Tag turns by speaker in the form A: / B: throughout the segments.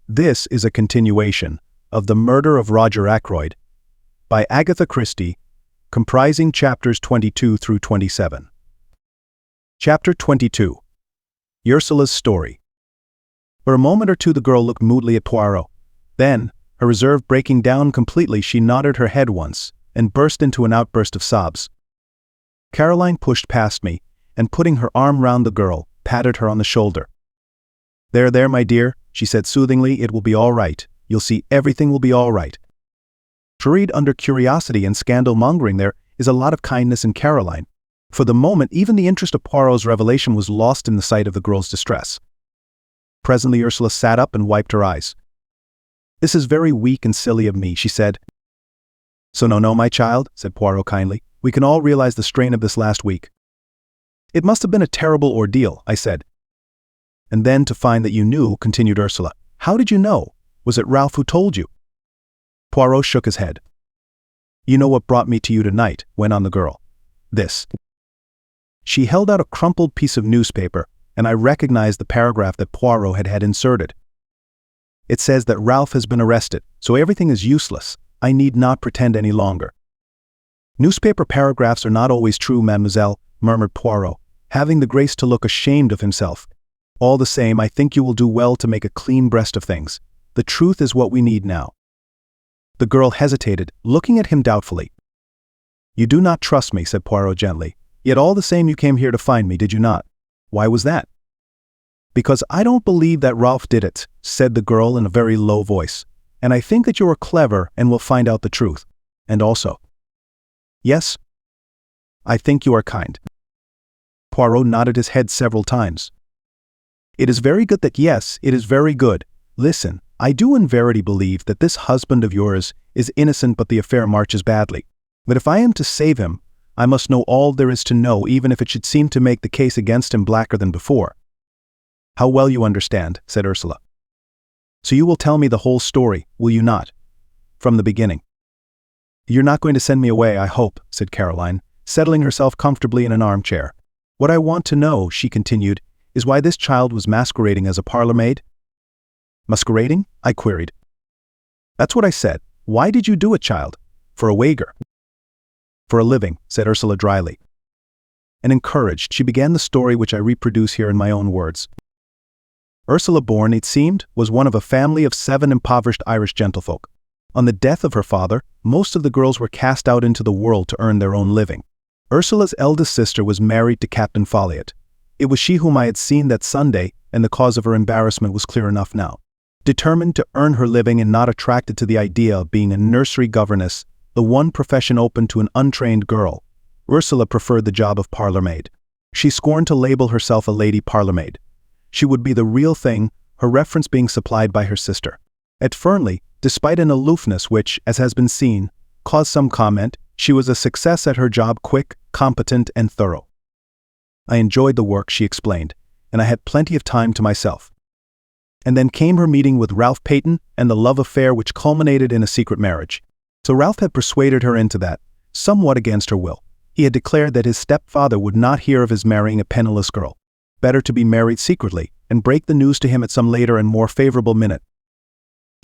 A: This is a continuation of The Murder of Roger Ackroyd by Agatha Christie, comprising chapters 22 through 27. Chapter 22. Ursula's Story. For a moment or two the girl looked moodily at Poirot. Then, her reserve breaking down completely, she nodded her head once and burst into an outburst of sobs. Caroline pushed past me and, putting her arm round the girl, patted her on the shoulder. There, my dear," she said soothingly, "it will be all right. You'll see, everything will be all right." To read under curiosity and scandal-mongering there is a lot of kindness in Caroline. For the moment, even the interest of Poirot's revelation was lost in the sight of the girl's distress. Presently Ursula sat up and wiped her eyes. "This is very weak and silly of me," she said. "So no, my child," said Poirot kindly. "We can all realize the strain of this last week." "It must have been a terrible ordeal," I said. "And then to find that you knew," continued Ursula. "How did you know? Was it Ralph who told you?" Poirot shook his head. "You know what brought me to you tonight," went on the girl. "This." She held out a crumpled piece of newspaper, and I recognized the paragraph that Poirot had inserted. "It says that Ralph has been arrested, so everything is useless. I need not pretend any longer." "Newspaper paragraphs are not always true, mademoiselle," murmured Poirot, having the grace to look ashamed of himself. "All the same, I think you will do well to make a clean breast of things. The truth is what we need now." The girl hesitated, looking at him doubtfully. "You do not trust me," said Poirot gently. "Yet all the same you came here to find me, did you not? Why was that?" "Because I don't believe that Ralph did it," said the girl in a very low voice. "And I think that you are clever and will find out the truth. And also—" "Yes?" "I think you are kind." Poirot nodded his head several times. "It is very good that— yes, it is very good. Listen, I do in verity believe that this husband of yours is innocent, but the affair marches badly. But if I am to save him, I must know all there is to know, even if it should seem to make the case against him blacker than before." "How well you understand," said Ursula. "So you will tell me the whole story, will you not? From the beginning." "You're not going to send me away, I hope," said Caroline, settling herself comfortably in an armchair. "What I want to know," she continued, "is why this child was masquerading as a parlour-maid." "Masquerading?" I queried. "That's what I said. Why did you do it, child? For a wager?" "For a living," said Ursula dryly. And encouraged, she began the story which I reproduce here in my own words. Ursula Bourne, it seemed, was one of a family of 7 impoverished Irish gentlefolk. On the death of her father, most of the girls were cast out into the world to earn their own living. Ursula's eldest sister was married to Captain Folliot. It was she whom I had seen that Sunday, and the cause of her embarrassment was clear enough now. Determined to earn her living and not attracted to the idea of being a nursery governess, the one profession open to an untrained girl, Ursula preferred the job of parlour-maid. She scorned to label herself a lady parlour-maid. She would be the real thing, her reference being supplied by her sister. At Fernley, despite an aloofness which, as has been seen, caused some comment, she was a success at her job, quick, competent, and thorough. I enjoyed the work, she explained, and I had plenty of time to myself. And then came her meeting with Ralph Peyton and the love affair which culminated in a secret marriage. So Ralph had persuaded her into that, somewhat against her will. He had declared that his stepfather would not hear of his marrying a penniless girl. Better to be married secretly, and break the news to him at some later and more favorable minute.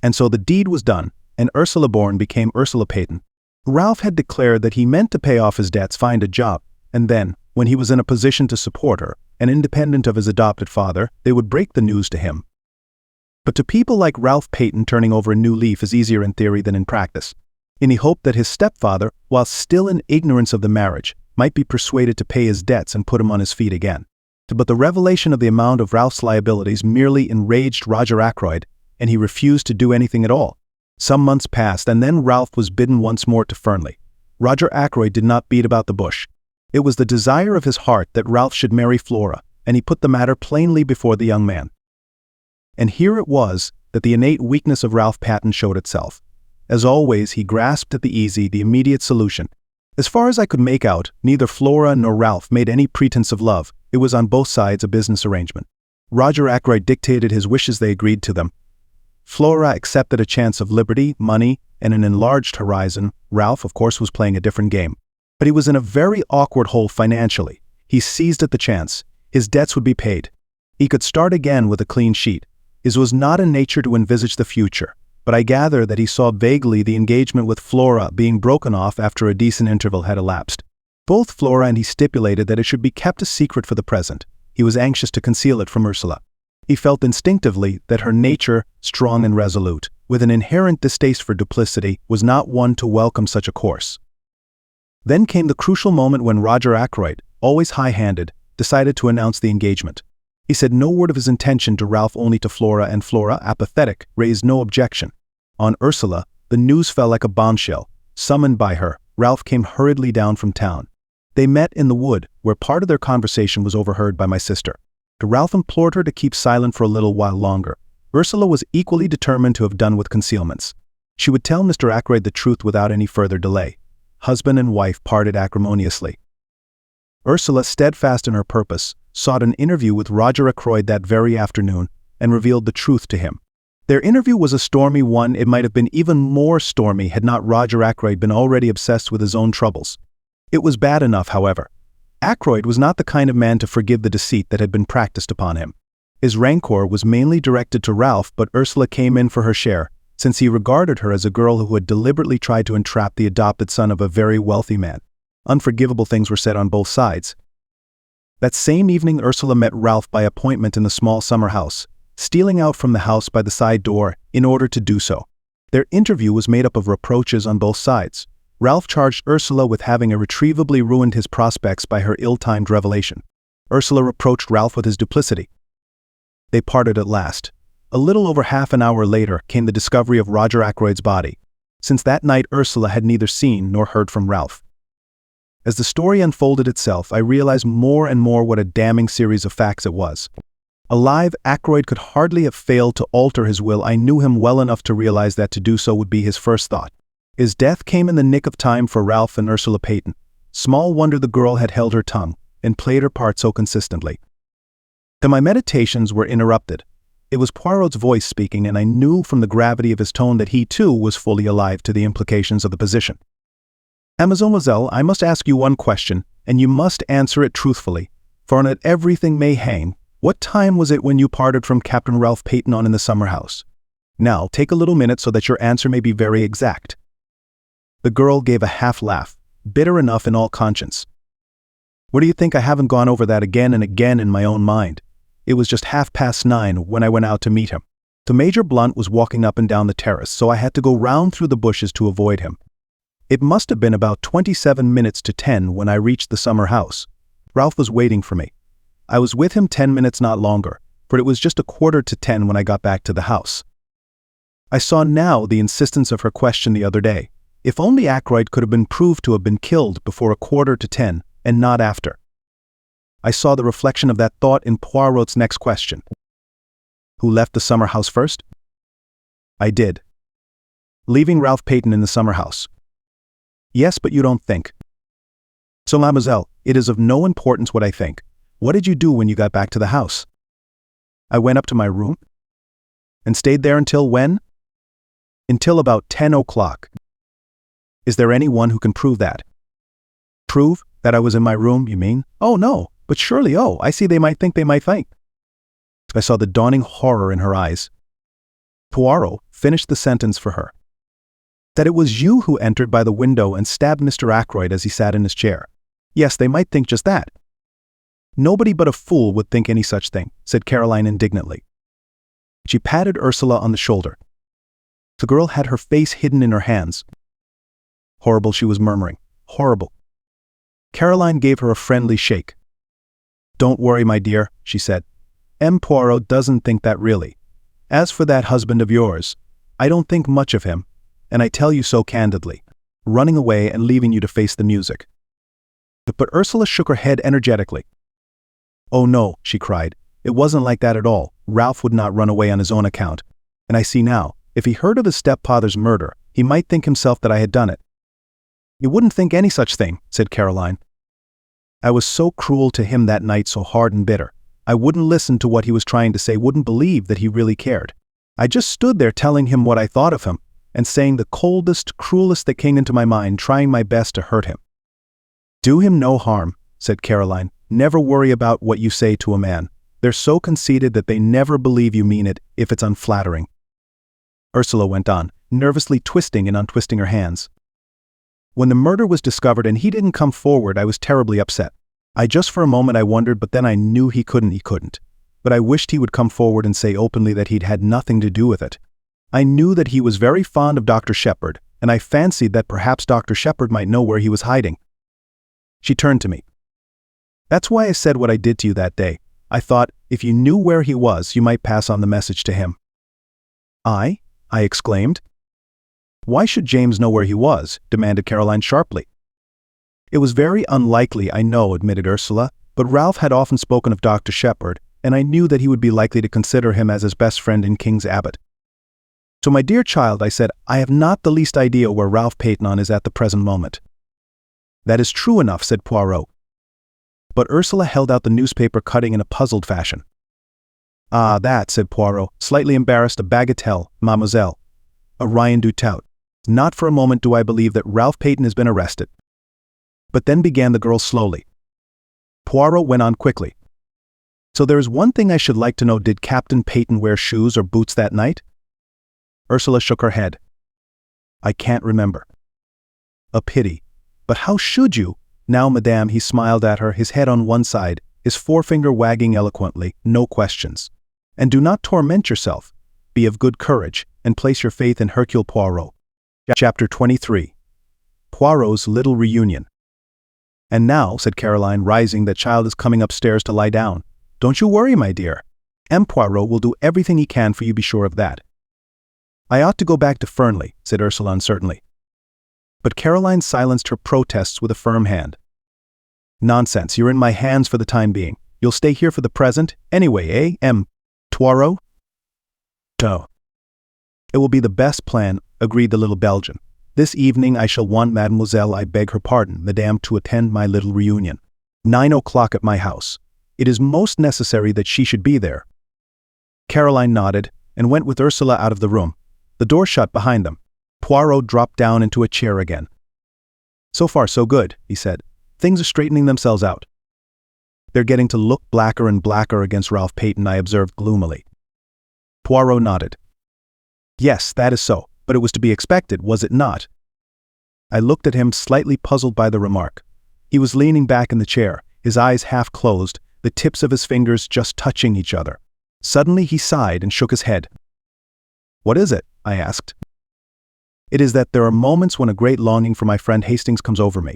A: And so the deed was done, and Ursula Bourne became Ursula Peyton. Ralph had declared that he meant to pay off his debts, find a job, and then, when he was in a position to support her, and independent of his adopted father, they would break the news to him. But to people like Ralph Peyton, turning over a new leaf is easier in theory than in practice. And he hoped that his stepfather, while still in ignorance of the marriage, might be persuaded to pay his debts and put him on his feet again. But the revelation of the amount of Ralph's liabilities merely enraged Roger Ackroyd, and he refused to do anything at all. Some months passed, and then Ralph was bidden once more to Fernley. Roger Ackroyd did not beat about the bush. It was the desire of his heart that Ralph should marry Flora, and he put the matter plainly before the young man. And here it was that the innate weakness of Ralph Patten showed itself. As always, he grasped at the easy, the immediate solution. As far as I could make out, neither Flora nor Ralph made any pretense of love. It was on both sides a business arrangement. Roger Ackroyd dictated his wishes, they agreed to them. Flora accepted a chance of liberty, money, and an enlarged horizon. Ralph, of course, was playing a different game. But he was in a very awkward hole financially. He seized at the chance. His debts would be paid. He could start again with a clean sheet. His was not a nature to envisage the future, but I gather that he saw vaguely the engagement with Flora being broken off after a decent interval had elapsed. Both Flora and he stipulated that it should be kept a secret for the present. He was anxious to conceal it from Ursula. He felt instinctively that her nature, strong and resolute, with an inherent distaste for duplicity, was not one to welcome such a course. Then came the crucial moment when Roger Ackroyd, always high-handed, decided to announce the engagement. He said no word of his intention to Ralph, only to Flora, and Flora, apathetic, raised no objection. On Ursula, the news fell like a bombshell. Summoned by her, Ralph came hurriedly down from town. They met in the wood, where part of their conversation was overheard by my sister. Ralph implored her to keep silent for a little while longer. Ursula was equally determined to have done with concealments. She would tell Mr. Ackroyd the truth without any further delay. Husband and wife parted acrimoniously. Ursula, steadfast in her purpose, sought an interview with Roger Ackroyd that very afternoon and revealed the truth to him. Their interview was a stormy one. It might have been even more stormy had not Roger Ackroyd been already obsessed with his own troubles. It was bad enough, however. Ackroyd was not the kind of man to forgive the deceit that had been practiced upon him. His rancor was mainly directed to Ralph, but Ursula came in for her share, since he regarded her as a girl who had deliberately tried to entrap the adopted son of a very wealthy man. Unforgivable things were said on both sides. That same evening Ursula met Ralph by appointment in the small summer house, stealing out from the house by the side door in order to do so. Their interview was made up of reproaches on both sides. Ralph charged Ursula with having irretrievably ruined his prospects by her ill-timed revelation. Ursula reproached Ralph with his duplicity. They parted at last. A little over half an hour later came the discovery of Roger Ackroyd's body. Since that night Ursula had neither seen nor heard from Ralph. As the story unfolded itself, I realized more and more what a damning series of facts it was. Alive, Ackroyd could hardly have failed to alter his will. I knew him well enough to realize that to do so would be his first thought. His death came in the nick of time for Ralph and Ursula Peyton. Small wonder the girl had held her tongue and played her part so consistently. Then my meditations were interrupted. It was Poirot's voice speaking, and I knew from the gravity of his tone that he too was fully alive to the implications of the position. "Mademoiselle, I must ask you one question, and you must answer it truthfully, for on it everything may hang. What time was it when you parted from Captain Ralph Peyton on in the summer house? Now, take a little minute so that your answer may be very exact." The girl gave a half laugh, bitter enough in all conscience. "What do you think? I haven't gone over that again and again in my own mind. It was just 9:30 when I went out to meet him. The Major Blunt was walking up and down the terrace, so I had to go round through the bushes to avoid him. It must have been about 27 minutes to 10 when I reached the summer house. Ralph was waiting for me. I was with him 10 minutes, not longer, for it was just 9:15 when I got back to the house." I saw now the insistence of her question the other day. If only Ackroyd could have been proved to have been killed before 9:45 and not after. I saw the reflection of that thought in Poirot's next question. "Who left the summer house first?" "I did." "Leaving Ralph Peyton in the summer house?" "Yes, but you don't think." "So, mademoiselle, it is of no importance what I think. What did you do when you got back to the house?" "I went up to my room." "And stayed there until when?" "Until about 10 o'clock. "Is there anyone who can prove that?" "Prove that I was in my room, you mean? Oh, no, but surely, I see they might think. I saw the dawning horror in her eyes. Poirot finished the sentence for her. "That it was you who entered by the window and stabbed Mr. Ackroyd as he sat in his chair." "Yes, they might think just that." "Nobody but a fool would think any such thing," said Caroline indignantly. She patted Ursula on the shoulder. The girl had her face hidden in her hands. "Horrible," she was murmuring. "Horrible." Caroline gave her a friendly shake. "Don't worry, my dear," she said. "Poirot doesn't think that really. As for that husband of yours, I don't think much of him, and I tell you so candidly, running away and leaving you to face the music." But Ursula shook her head energetically. "Oh no," she cried. "It wasn't like that at all. Ralph would not run away on his own account. And I see now, if he heard of his stepfather's murder, he might think himself that I had done it." "You wouldn't think any such thing," said Caroline. "I was so cruel to him that night, so hard and bitter. I wouldn't listen to what he was trying to say, wouldn't believe that he really cared. I just stood there telling him what I thought of him, and saying the coldest, cruelest that came into my mind, trying my best to hurt him." "Do him no harm," said Caroline. "Never worry about what you say to a man. They're so conceited that they never believe you mean it if it's unflattering." Ursula went on, nervously twisting and untwisting her hands. "When the murder was discovered and he didn't come forward, I was terribly upset. Just for a moment I wondered, but then I knew he couldn't. But I wished he would come forward and say openly that he'd had nothing to do with it. I knew that he was very fond of Dr. Shepherd, and I fancied that perhaps Dr. Shepherd might know where he was hiding." She turned to me. "That's why I said what I did to you that day. I thought, if you knew where he was, you might pass on the message to him." I exclaimed. "Why should James know where he was?" demanded Caroline sharply. "It was very unlikely, I know," admitted Ursula, "but Ralph had often spoken of Dr. Shepherd, and I knew that he would be likely to consider him as his best friend in King's Abbot. So my dear child," I said, "I have not the least idea where Ralph Peyton is at the present moment." "That is true enough," said Poirot. But Ursula held out the newspaper cutting in a puzzled fashion. "Ah, that," said Poirot, slightly embarrassed, "a bagatelle, mademoiselle. A rien du tout. Not for a moment do I believe that Ralph Peyton has been arrested." "But then," began the girl slowly. Poirot went on quickly. "So there is one thing I should like to know. Did Captain Peyton wear shoes or boots that night?" Ursula shook her head. "I can't remember." "A pity. But how should you? Now, madame," he smiled at her, his head on one side, his forefinger wagging eloquently, "no questions. And do not torment yourself. Be of good courage, and place your faith in Hercule Poirot." Chapter 23. Poirot's Little Reunion. "And now," said Caroline, rising, "that child is coming upstairs to lie down. Don't you worry, my dear. M. Poirot will do everything he can for you, be sure of that." "I ought to go back to Fernley," said Ursula uncertainly. But Caroline silenced her protests with a firm hand. "Nonsense, you're in my hands for the time being. You'll stay here for the present, anyway, eh, M. Poirot?" "Oh." "It will be the best plan," agreed the little Belgian. "This evening I shall want Mademoiselle, I beg her pardon, Madame, to attend my little reunion. 9 o'clock at my house. It is most necessary that she should be there." Caroline nodded, and went with Ursula out of the room. The door shut behind them. Poirot dropped down into a chair again. "So far so good," he said. "Things are straightening themselves out." "They're getting to look blacker and blacker against Ralph Peyton," I observed gloomily. Poirot nodded. "Yes, that is so, but it was to be expected, was it not?" I looked at him, slightly puzzled by the remark. He was leaning back in the chair, his eyes half closed, the tips of his fingers just touching each other. Suddenly he sighed and shook his head. "What is it?" I asked. "It is that there are moments when a great longing for my friend Hastings comes over me.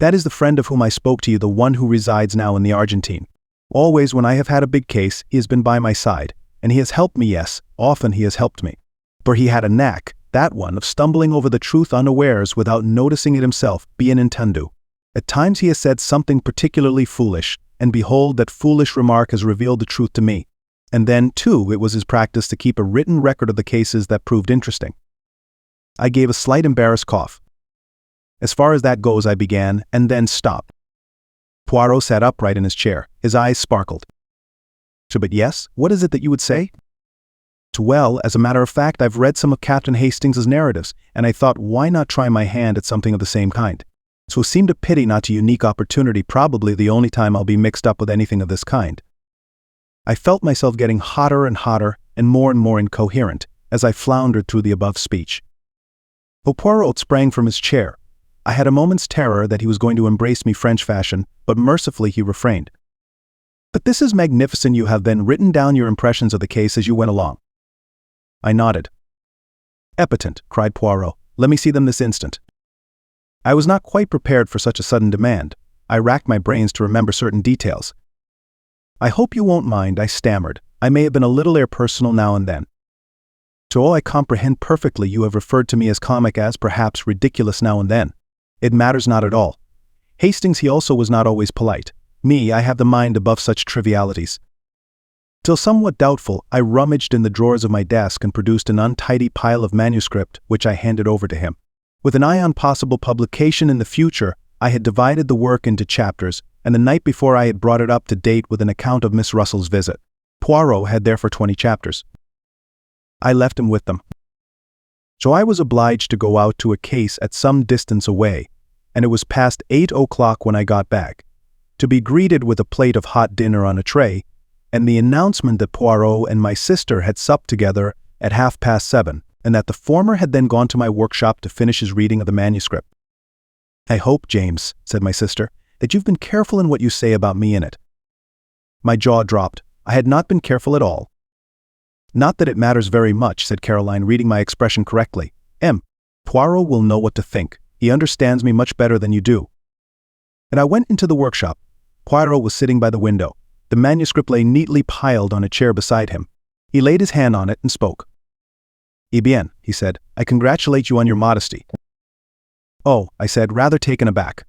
A: That is the friend of whom I spoke to you, the one who resides now in the Argentine. Always when I have had a big case, he has been by my side, and he has helped me, yes, often he has helped me. For he had a knack, that one, of stumbling over the truth unawares without noticing it himself, bien entendu. At times he has said something particularly foolish, and behold, that foolish remark has revealed the truth to me. And then, too, it was his practice to keep a written record of the cases that proved interesting." I gave a slight embarrassed cough. "As far as that goes," I began, and then stopped. Poirot sat upright in his chair. His eyes sparkled. "So, but yes, what is it that you would say?" "Well, as a matter of fact, I've read some of Captain Hastings's narratives, and I thought, why not try my hand at something of the same kind? So it seemed a pity not to unique opportunity, probably the only time I'll be mixed up with anything of this kind." I felt myself getting hotter and more incoherent as I floundered through the above speech. Poirot sprang from his chair. I had a moment's terror that he was going to embrace me French fashion, but mercifully he refrained. "But this is magnificent. You have then written down your impressions of the case as you went along?" I nodded. "Epatant," cried Poirot. "Let me see them this instant." I was not quite prepared for such a sudden demand. I racked my brains to remember certain details. "I hope you won't mind," I stammered. "I may have been a little personal now and then." "So I comprehend perfectly. You have referred to me as comic, as perhaps ridiculous now and then. It matters not at all. Hastings, he also was not always polite. Me, I have the mind above such trivialities." Till somewhat doubtful, I rummaged in the drawers of my desk and produced an untidy pile of manuscript, which I handed over to him. With an eye on possible publication in the future, I had divided the work into chapters, and the night before I had brought it up to date with an account of Miss Russell's visit. Poirot had therefore 20 chapters. I left him with them. So I was obliged to go out to a case at some distance away, and it was past 8 o'clock when I got back, to be greeted with a plate of hot dinner on a tray, and the announcement that Poirot and my sister had supped together at 7:30, and that the former had then gone to my workshop to finish his reading of the manuscript. "I hope, James," said my sister, "that you've been careful in what you say about me in it." My jaw dropped. I had not been careful at all. "Not that it matters very much," said Caroline, reading my expression correctly. Poirot will know what to think. He understands me much better than you do." And I went into the workshop. Poirot was sitting by the window. The manuscript lay neatly piled on a chair beside him. He laid his hand on it and spoke. "Eh bien," he said, "I congratulate you on your modesty." "Oh," I said, rather taken aback.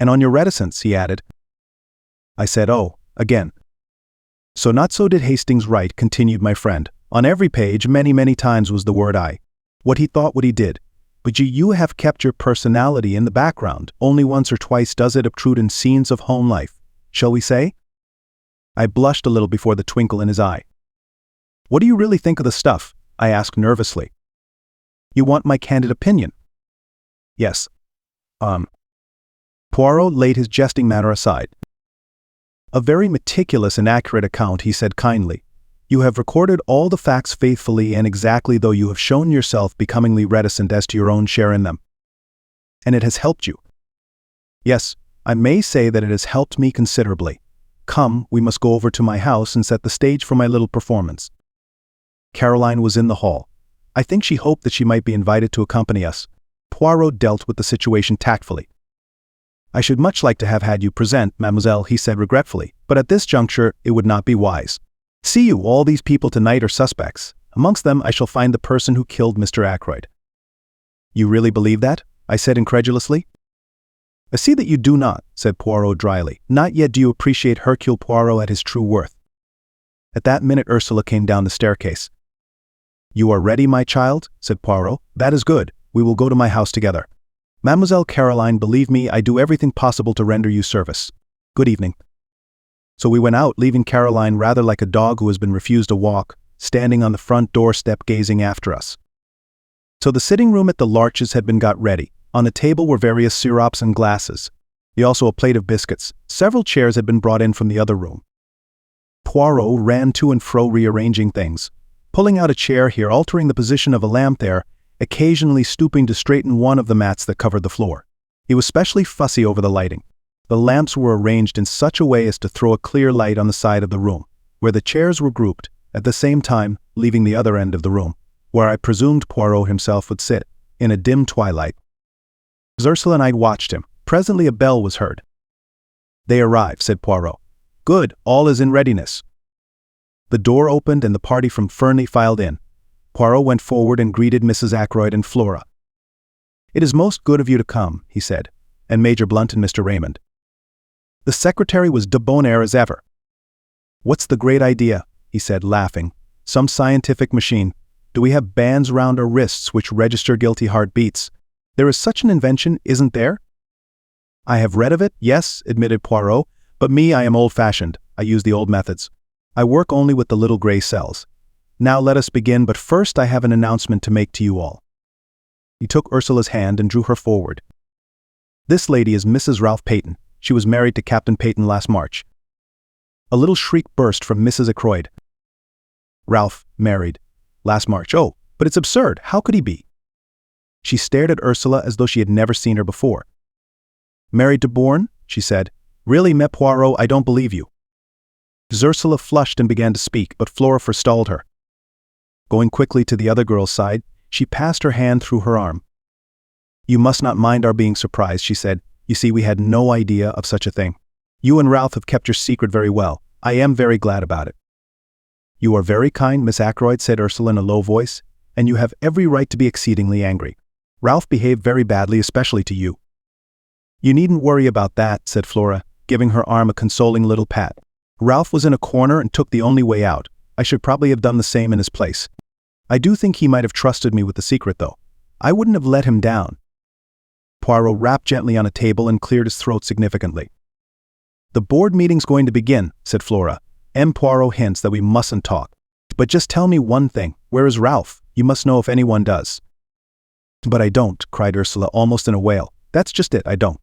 A: "And on your reticence," he added. I said, "Oh," again. "So not so did Hastings write," continued my friend. "On every page, many times was the word I. What he thought, what he did. But you have kept your personality in the background. Only once or twice does it obtrude in scenes of home life, shall we say?" I blushed a little before the twinkle in his eye. "What do you really think of the stuff?" I asked nervously. "You want my candid opinion?" "Yes." Poirot laid his jesting manner aside. "A very meticulous and accurate account," he said kindly. "You have recorded all the facts faithfully and exactly, though you have shown yourself becomingly reticent as to your own share in them. And it has helped you." "Yes, I may say that it has helped me considerably. Come, we must go over to my house and set the stage for my little performance." Caroline was in the hall. I think she hoped that she might be invited to accompany us. Poirot dealt with the situation tactfully. "I should much like to have had you present, mademoiselle," he said regretfully, "but at this juncture it would not be wise. See you, all these people tonight are suspects. Amongst them I shall find the person who killed Mr. Ackroyd." "You really believe that?" I said incredulously. "I see that you do not," said Poirot dryly. "Not yet do you appreciate Hercule Poirot at his true worth." At that minute Ursula came down the staircase. "You are ready, my child?" said Poirot. "That is good. We will go to my house together. Mademoiselle Caroline, believe me, I do everything possible to render you service. Good evening." So we went out, leaving Caroline rather like a dog who has been refused a walk, standing on the front doorstep gazing after us. So the sitting room at the Larches had been got ready. On the table were various syrups and glasses. Also a plate of biscuits. Several chairs had been brought in from the other room. Poirot ran to and fro rearranging things, pulling out a chair here, altering the position of a lamp there, occasionally stooping to straighten one of the mats that covered the floor. He was specially fussy over the lighting. The lamps were arranged in such a way as to throw a clear light on the side of the room, where the chairs were grouped, at the same time leaving the other end of the room, where I presumed Poirot himself would sit, in a dim twilight. Ursula and I watched him. Presently a bell was heard. "They arrive," said Poirot. "Good, all is in readiness." The door opened and the party from Fernley filed in. Poirot went forward and greeted Mrs. Ackroyd and Flora. "It is most good of you to come," he said, "and Major Blunt and Mr. Raymond." The secretary was de bon air as ever. "What's the great idea?" he said, laughing. "Some scientific machine. Do we have bands round our wrists which register guilty heartbeats? There is such an invention, isn't there?" "I have read of it, yes," admitted Poirot, "but me, I am old-fashioned. I use the old methods. I work only with the little gray cells. Now let us begin, but first I have an announcement to make to you all." He took Ursula's hand and drew her forward. "This lady is Mrs. Ralph Peyton. She was married to Captain Peyton last March." A little shriek burst from Mrs. Ackroyd. "Ralph, married. Last March. Oh, but it's absurd. How could he be?" She stared at Ursula as though she had never seen her before. "Married to Bourne?" she said. "Really, Mep Poirot, I don't believe you." Ursula flushed and began to speak, but Flora forestalled her. Going quickly to the other girl's side, she passed her hand through her arm. "You must not mind our being surprised," she said. "You see, we had no idea of such a thing. You and Ralph have kept your secret very well. I am very glad about it." "You are very kind, Miss Ackroyd," said Ursula in a low voice, "and you have every right to be exceedingly angry. Ralph behaved very badly, especially to you." "You needn't worry about that," said Flora, giving her arm a consoling little pat. "Ralph was in a corner and took the only way out. I should probably have done the same in his place. I do think he might have trusted me with the secret, though. I wouldn't have let him down." Poirot rapped gently on a table and cleared his throat significantly. "The board meeting's going to begin," said Flora. "Poirot hints that we mustn't talk. But just tell me one thing. Where is Ralph? You must know if anyone does." "But I don't," cried Ursula almost in a wail. "That's just it, I don't."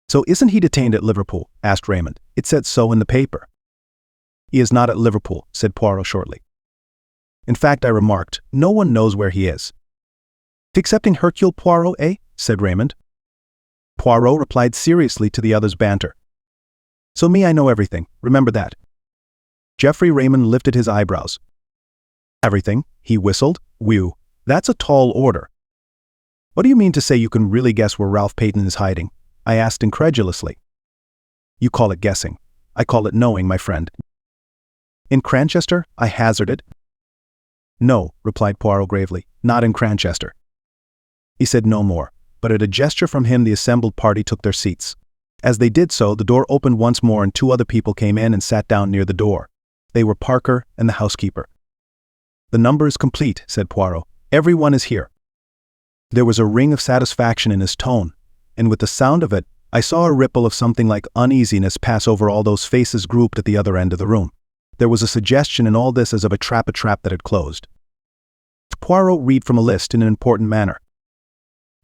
A: "So isn't he detained at Liverpool?" asked Raymond. "It said so in the paper." "He is not at Liverpool," said Poirot shortly. "In fact," I remarked, "no one knows where he is." "Excepting Hercule Poirot, eh?" said Raymond. Poirot replied seriously to the other's banter. "So me, I know everything, remember that." Geoffrey Raymond lifted his eyebrows. "Everything?" he whistled. "Whew, that's a tall order." "What do you mean to say you can really guess where Ralph Peyton is hiding?" I asked incredulously. "You call it guessing. I call it knowing, my friend." "In Cranchester?" I hazarded. "No," replied Poirot gravely, "not in Cranchester." He said no more, but at a gesture from him the assembled party took their seats. As they did so, the door opened once more and 2 other people came in and sat down near the door. They were Parker and the housekeeper. "The number is complete," said Poirot. "Everyone is here." There was a ring of satisfaction in his tone, and with the sound of it, I saw a ripple of something like uneasiness pass over all those faces grouped at the other end of the room. There was a suggestion in all this as of a trap that had closed. Poirot read from a list in an important manner.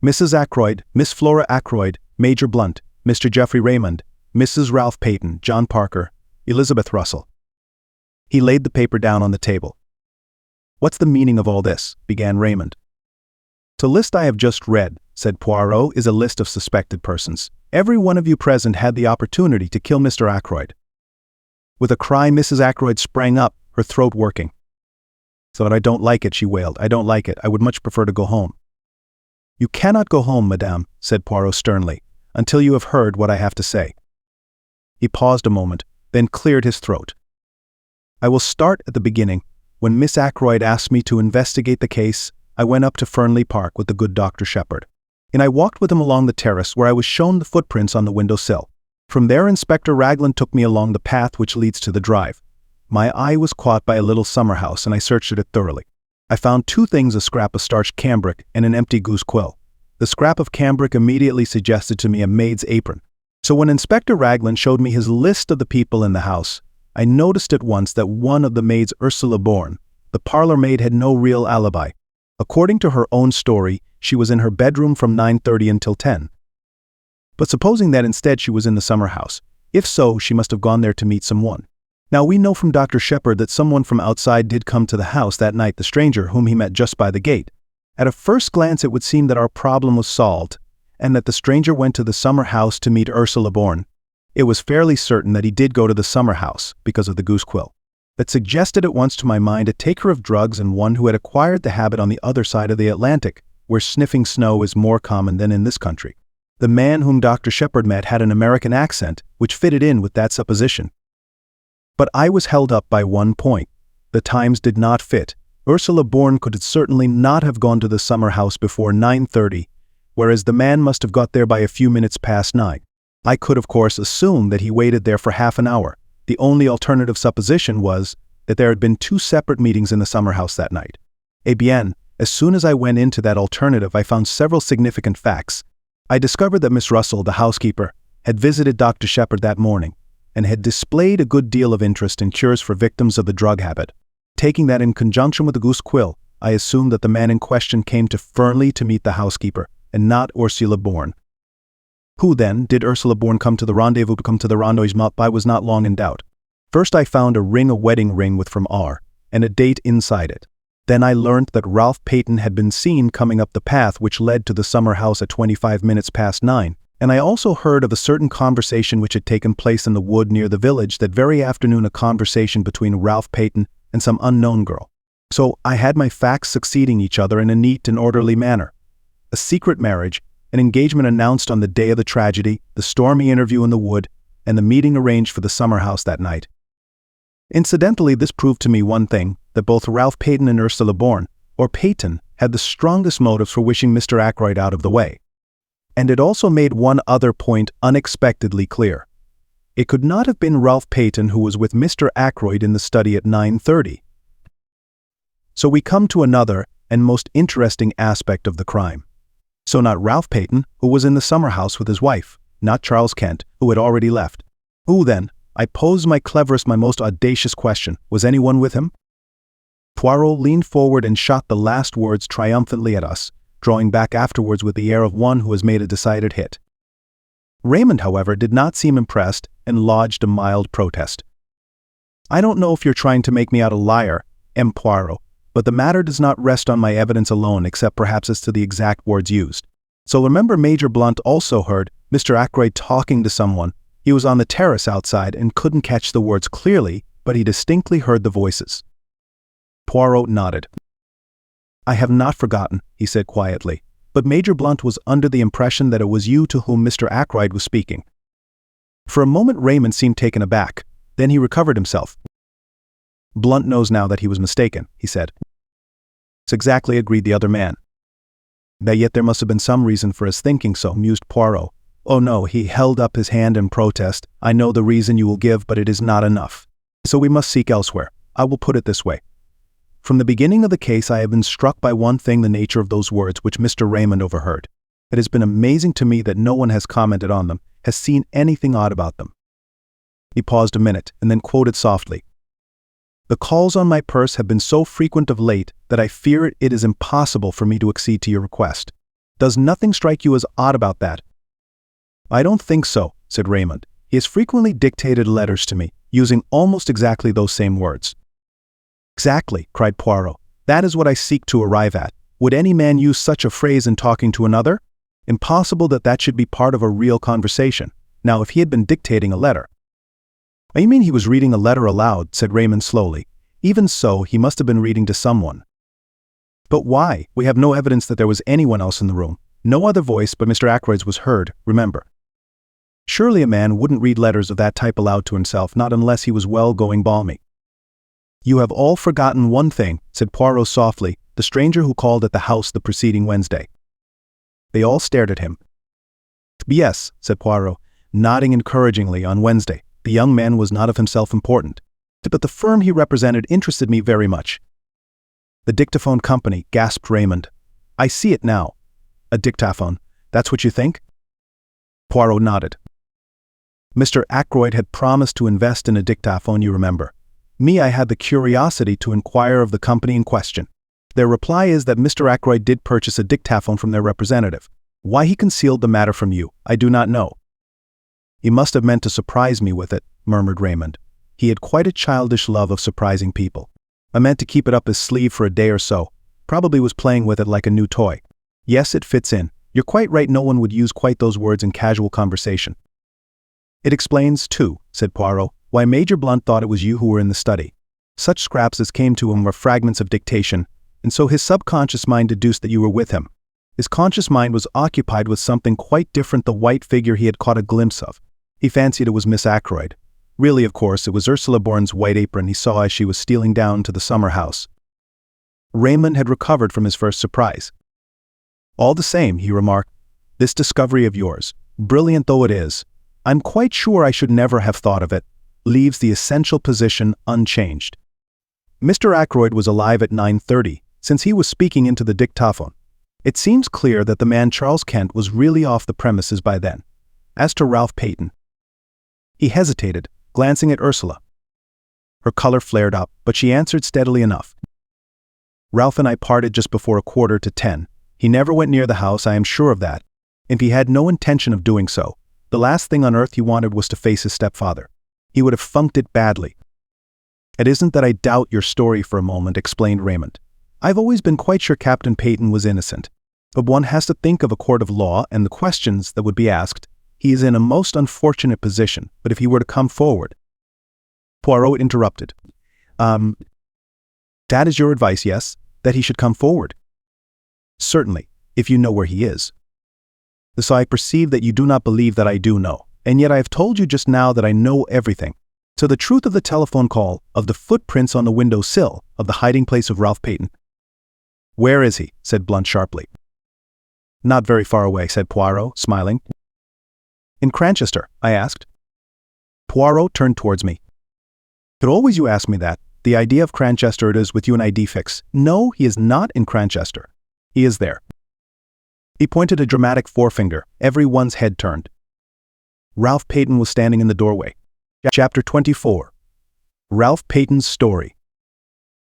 A: "Mrs. Ackroyd, Miss Flora Ackroyd, Major Blunt, Mr. Geoffrey Raymond, Mrs. Ralph Peyton, John Parker, Elizabeth Russell." He laid the paper down on the table. "What's the meaning of all this?" began Raymond. "The list I have just read," said Poirot, "is a list of suspected persons. Every one of you present had the opportunity to kill Mr. Ackroyd." With a cry, Mrs. Ackroyd sprang up, her throat working. "So I don't like it," she wailed. "I don't like it. I would much prefer to go home." "You cannot go home, madame," said Poirot sternly, "until you have heard what I have to say." He paused a moment, then cleared his throat. "I will start at the beginning. When Miss Ackroyd asked me to investigate the case, I went up to Fernley Park with the good Dr. Shepherd, and I walked with him along the terrace where I was shown the footprints on the window-sill. From there Inspector Raglan took me along the path which leads to the drive. My eye was caught by a little summer house and I searched it thoroughly. I found 2 things: a scrap of starched cambric and an empty goose quill. The scrap of cambric immediately suggested to me a maid's apron. So when Inspector Raglan showed me his list of the people in the house, I noticed at once that one of the maids, Ursula Bourne, the parlor maid, had no real alibi. According to her own story, she was in her bedroom from 9:30 until 10. But supposing that instead she was in the summer house, if so, she must have gone there to meet someone. Now we know from Dr. Shepherd that someone from outside did come to the house that night, the stranger whom he met just by the gate. At a first glance it would seem that our problem was solved, and that the stranger went to the summer house to meet Ursula Bourne. It was fairly certain that he did go to the summer house because of the goose quill. That suggested at once to my mind a taker of drugs and one who had acquired the habit on the other side of the Atlantic, where sniffing snow is more common than in this country. The man whom Dr. Shepherd met had an American accent, which fitted in with that supposition. But I was held up by one point. The times did not fit. Ursula Bourne could certainly not have gone to the summer house before 9:30, whereas the man must have got there by a few minutes past 9. I could, of course, assume that he waited there for half an hour. The only alternative supposition was that there had been 2 separate meetings in the summer house that night. Eh bien, as soon as I went into that alternative, I found several significant facts. I discovered that Miss Russell, the housekeeper, had visited Dr. Shepherd that morning, and had displayed a good deal of interest in cures for victims of the drug habit. Taking that in conjunction with the goose quill, I assumed that the man in question came to Fernley to meet the housekeeper, and not Ursula Bourne. Who then did Ursula Bourne come to the rendezvous? I was not long in doubt. First I found a wedding ring with from R, and a date inside it. Then I learnt that Ralph Peyton had been seen coming up the path which led to the summer house at 25 minutes past 9, and I also heard of a certain conversation which had taken place in the wood near the village that very afternoon, a conversation between Ralph Peyton and some unknown girl. So I had my facts succeeding each other in a neat and orderly manner. A secret marriage, an engagement announced on the day of the tragedy, the stormy interview in the wood, and the meeting arranged for the summer house that night. Incidentally, this proved to me one thing, that both Ralph Peyton and Ursula Bourne, or Peyton, had the strongest motives for wishing Mr. Ackroyd out of the way. And it also made one other point unexpectedly clear. It could not have been Ralph Peyton who was with Mr. Ackroyd in the study at 9:30. So we come to another and most interesting aspect of the crime. So not Ralph Peyton, who was in the summer house with his wife, not Charles Kent, who had already left. Who then? I posed my cleverest, my most audacious question. Was anyone with him? Poirot leaned forward and shot the last words triumphantly at us, drawing back afterwards with the air of one who has made a decided hit. Raymond, however, did not seem impressed and lodged a mild protest. I don't know if you're trying to make me out a liar, M. Poirot, but the matter does not rest on my evidence alone except perhaps as to the exact words used. So remember Major Blunt also heard Mr. Ackroyd talking to someone. He was on the terrace outside and couldn't catch the words clearly, but he distinctly heard the voices. Poirot nodded. I have not forgotten, he said quietly, but Major Blunt was under the impression that it was you to whom Mr. Ackroyd was speaking. For a moment Raymond seemed taken aback, then he recovered himself. Blunt knows now that he was mistaken, he said. It's exactly, agreed the other man. Yet there must have been some reason for his thinking so, mused Poirot. Oh no, he held up his hand in protest. I know the reason you will give, but it is not enough. So we must seek elsewhere. I will put it this way. From the beginning of the case I have been struck by one thing, the nature of those words which Mr. Raymond overheard. It has been amazing to me that no one has commented on them, has seen anything odd about them. He paused a minute and then quoted softly. The calls on my purse have been so frequent of late that I fear it is impossible for me to accede to your request. Does nothing strike you as odd about that? I don't think so, said Raymond. He has frequently dictated letters to me, using almost exactly those same words. Exactly, cried Poirot. That is what I seek to arrive at. Would any man use such a phrase in talking to another? Impossible that that should be part of a real conversation. Now, if he had been dictating a letter. I mean he was reading a letter aloud, said Raymond slowly. Even so, he must have been reading to someone. But why? We have no evidence that there was anyone else in the room. No other voice but Mr. Ackroyd's was heard, remember. Surely a man wouldn't read letters of that type aloud to himself, not unless he was well going balmy. You have all forgotten one thing, said Poirot softly, the stranger who called at the house the preceding Wednesday. They all stared at him. Yes, said Poirot, nodding encouragingly. On Wednesday. The young man was not of himself important, but the firm he represented interested me very much. The dictaphone company, gasped Raymond. I see it now. A dictaphone, that's what you think? Poirot nodded. Mr. Ackroyd had promised to invest in a dictaphone, you remember. Me, I had the curiosity to inquire of the company in question. Their reply is that Mr. Ackroyd did purchase a dictaphone from their representative. Why he concealed the matter from you, I do not know. He must have meant to surprise me with it, murmured Raymond. He had quite a childish love of surprising people. I meant to keep it up his sleeve for a day or so. Probably was playing with it like a new toy. Yes, it fits in. You're quite right, no one would use quite those words in casual conversation. It explains, too, said Poirot, why Major Blunt thought it was you who were in the study. Such scraps as came to him were fragments of dictation, and so his subconscious mind deduced that you were with him. His conscious mind was occupied with something quite different, the white figure he had caught a glimpse of. He fancied it was Miss Ackroyd. Really, of course, it was Ursula Bourne's white apron he saw as she was stealing down to the summer house. Raymond had recovered from his first surprise. All the same, he remarked, this discovery of yours, brilliant though it is, I'm quite sure I should never have thought of it, leaves the essential position unchanged. Mr. Ackroyd was alive at 9:30, since he was speaking into the dictaphone. It seems clear that the man Charles Kent was really off the premises by then. As to Ralph Peyton, he hesitated, glancing at Ursula. Her color flared up, but she answered steadily enough. Ralph and I parted just before 9:45. He never went near the house, I am sure of that. If he had no intention of doing so, the last thing on earth he wanted was to face his stepfather. He would have funked it badly. It isn't that I doubt your story for a moment, explained Raymond. I've always been quite sure Captain Peyton was innocent. But one has to think of a court of law and the questions that would be asked. He is in a most unfortunate position, but if he were to come forward... Poirot interrupted. That is your advice, yes? That he should come forward? Certainly, if you know where he is. So I perceive that you do not believe that I do know, and yet I have told you just now that I know everything. So the truth of the telephone call, of the footprints on the window sill, of the hiding place of Ralph Peyton. Where is he? Said Blunt sharply. Not very far away, said Poirot, smiling. In Cranchester? I asked. Poirot turned towards me. But always you ask me that. The idea of Cranchester it is with you an ID fix. No, he is not in Cranchester. He is there. He pointed a dramatic forefinger. Everyone's head turned. Ralph Peyton was standing in the doorway. Chapter 24. Ralph Peyton's story.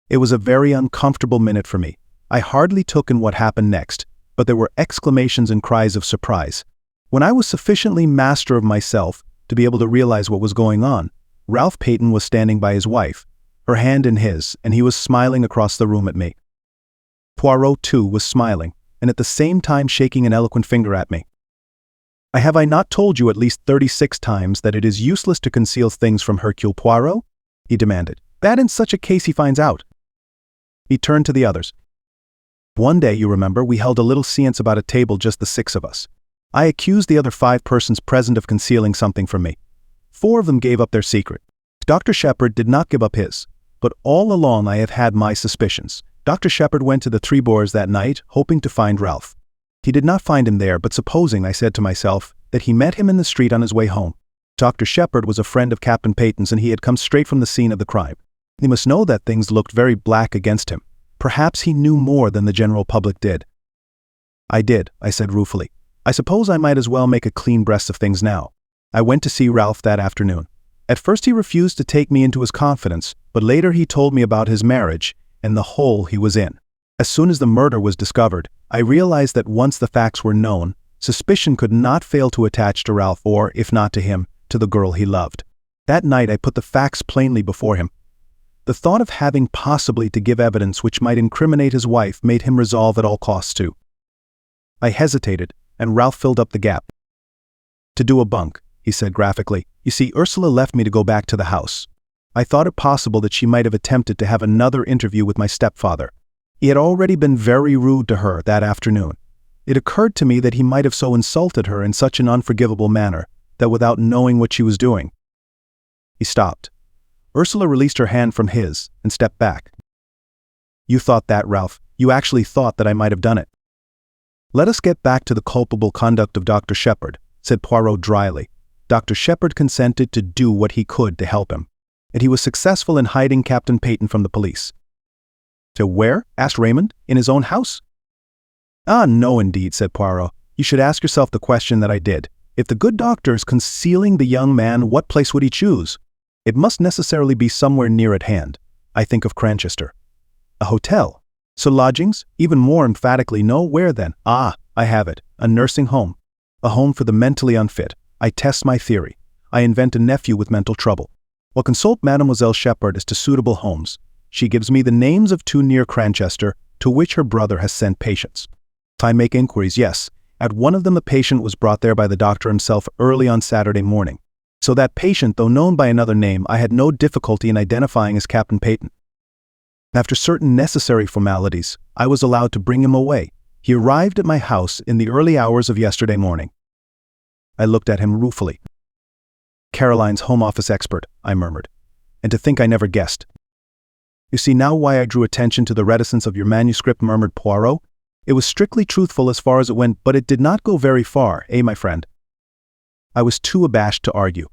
A: It was a very uncomfortable minute for me. I hardly took in what happened next, but there were exclamations and cries of surprise. When I was sufficiently master of myself to be able to realize what was going on, Ralph Peyton was standing by his wife, her hand in his, and he was smiling across the room at me. Poirot, too, was smiling, and at the same time shaking an eloquent finger at me. Have I not told you at least 36 times that it is useless to conceal things from Hercule Poirot? He demanded. That in such a case he finds out. He turned to the others. One day, you remember, we held a little séance about a table, just the 6 of us. I accused the other 5 persons present of concealing something from me. 4 of them gave up their secret. Dr. Shepherd did not give up his, but all along I have had my suspicions. Dr. Shepherd went to the Three Boars that night, hoping to find Ralph. He did not find him there, but supposing, I said to myself, that he met him in the street on his way home. Dr. Shepherd was a friend of Captain Peyton's, and he had come straight from the scene of the crime. He must know that things looked very black against him. Perhaps he knew more than the general public did. I did, I said ruefully. I suppose I might as well make a clean breast of things now. I went to see Ralph that afternoon. At first he refused to take me into his confidence, but later he told me about his marriage and the hole he was in. As soon as the murder was discovered, I realized that once the facts were known, suspicion could not fail to attach to Ralph or, if not to him, to the girl he loved. That night I put the facts plainly before him. The thought of having possibly to give evidence which might incriminate his wife made him resolve at all costs to. I hesitated, and Ralph filled up the gap. To do a bunk, he said graphically. You see, Ursula left me to go back to the house. I thought it possible that she might have attempted to have another interview with my stepfather. He had already been very rude to her that afternoon. It occurred to me that he might have so insulted her in such an unforgivable manner that without knowing what she was doing. He stopped. Ursula released her hand from his and stepped back. You thought that, Ralph. You actually thought that I might have done it. Let us get back to the culpable conduct of Dr. Shepherd, said Poirot dryly. Dr. Shepherd consented to do what he could to help him, and he was successful in hiding Captain Peyton from the police. To where? Asked Raymond. In his own house? Ah, no indeed, said Poirot. You should ask yourself the question that I did. If the good doctor is concealing the young man, what place would he choose? It must necessarily be somewhere near at hand. I think of Cranchester. A hotel. So lodgings? Even more emphatically, no. Where then? Ah, I have it. A nursing home. A home for the mentally unfit. I test my theory. I invent a nephew with mental trouble. Well, consult Mademoiselle Shepherd as to suitable homes. She gives me the names of 2 near Cranchester, to which her brother has sent patients. If I make inquiries, yes. At one of them the patient was brought there by the doctor himself early on Saturday morning. So that patient, though known by another name, I had no difficulty in identifying as Captain Peyton. After certain necessary formalities, I was allowed to bring him away. He arrived at my house in the early hours of yesterday morning. I looked at him ruefully. Caroline's Home Office expert, I murmured. And to think I never guessed. You see now why I drew attention to the reticence of your manuscript, murmured Poirot. It was strictly truthful as far as it went, but it did not go very far, my friend? I was too abashed to argue.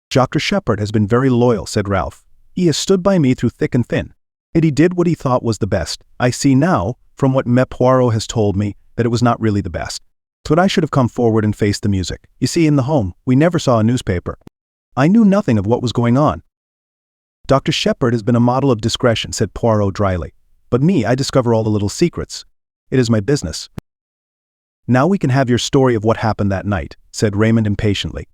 A: Dr. Shepherd has been very loyal, said Ralph. He has stood by me through thick and thin. And he did what he thought was the best. I see now, from what M. Poirot has told me, that it was not really the best. But I should have come forward and faced the music. You see, in the home, we never saw a newspaper. I knew nothing of what was going on. Dr. Shepherd has been a model of discretion, said Poirot dryly. But me, I discover all the little secrets. It is my business. Now we can have your story of what happened that night, said Raymond impatiently.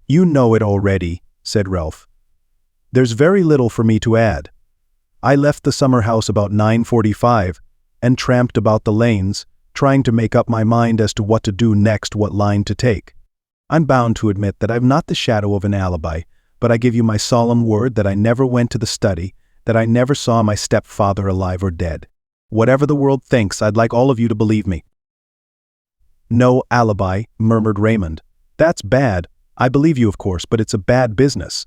A: You know it already, said Ralph. There's very little for me to add. I left the summer house about 9:45 and tramped about the lanes, trying to make up my mind as to what to do next, what line to take. I'm bound to admit that I've not the shadow of an alibi, but I give you my solemn word that I never went to the study, that I never saw my stepfather alive or dead. Whatever the world thinks, I'd like all of you to believe me. No alibi, murmured Raymond. That's bad. I believe you, of course, but it's a bad business.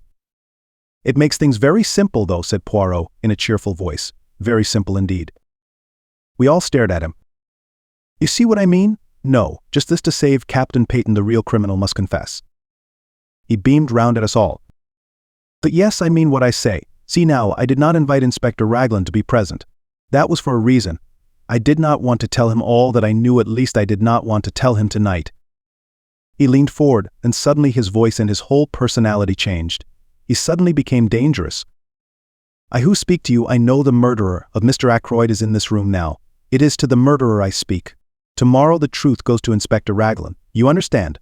A: It makes things very simple, though, said Poirot in a cheerful voice. Very simple indeed. We all stared at him. You see what I mean? No, just this to save Captain Peyton, the real criminal must confess. He beamed round at us all. But yes, I mean what I say. See now, I did not invite Inspector Raglan to be present. That was for a reason. I did not want to tell him all that I knew, at least I did not want to tell him tonight. He leaned forward, and suddenly his voice and his whole personality changed. He suddenly became dangerous. I who speak to you, I know the murderer of Mr. Ackroyd is in this room now. It is to the murderer I speak. Tomorrow the truth goes to Inspector Raglan. You understand?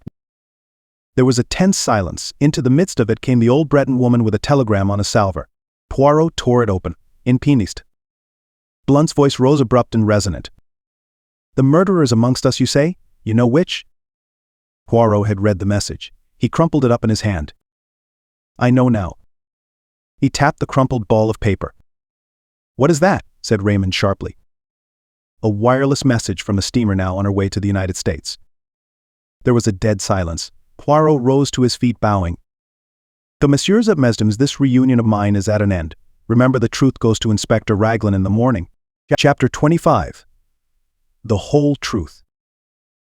A: There was a tense silence. Into the midst of it came the old Breton woman with a telegram on a salver. Poirot tore it open. In pianiste. Blunt's voice rose abrupt and resonant. "The murderer is amongst us, you say? You know which?" Poirot had read the message. He crumpled it up in his hand. "I know now." He tapped the crumpled ball of paper. "What is that?" said Raymond sharply. "A wireless message from a steamer now on her way to the United States." There was a dead silence. Poirot rose to his feet, bowing. "So, messieurs at Mesdames, this reunion of mine is at an end. Remember, the truth goes to Inspector Raglan in the morning." Chapter 25. The whole truth.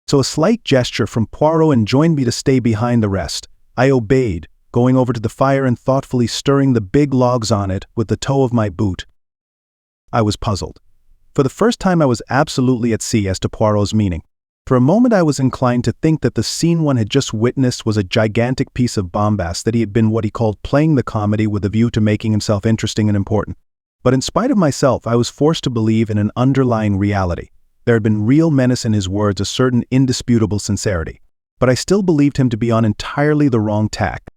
A: So a slight gesture from Poirot enjoined me to stay behind the rest. I obeyed, going over to the fire and thoughtfully stirring the big logs on it with the toe of my boot. I was puzzled. For the first time I was absolutely at sea as to Poirot's meaning. For a moment I was inclined to think that the scene one had just witnessed was a gigantic piece of bombast, that he had been what he called playing the comedy with a view to making himself interesting and important. But in spite of myself, I was forced to believe in an underlying reality. There had been real menace in his words, a certain indisputable sincerity. But I still believed him to be on entirely the wrong tack.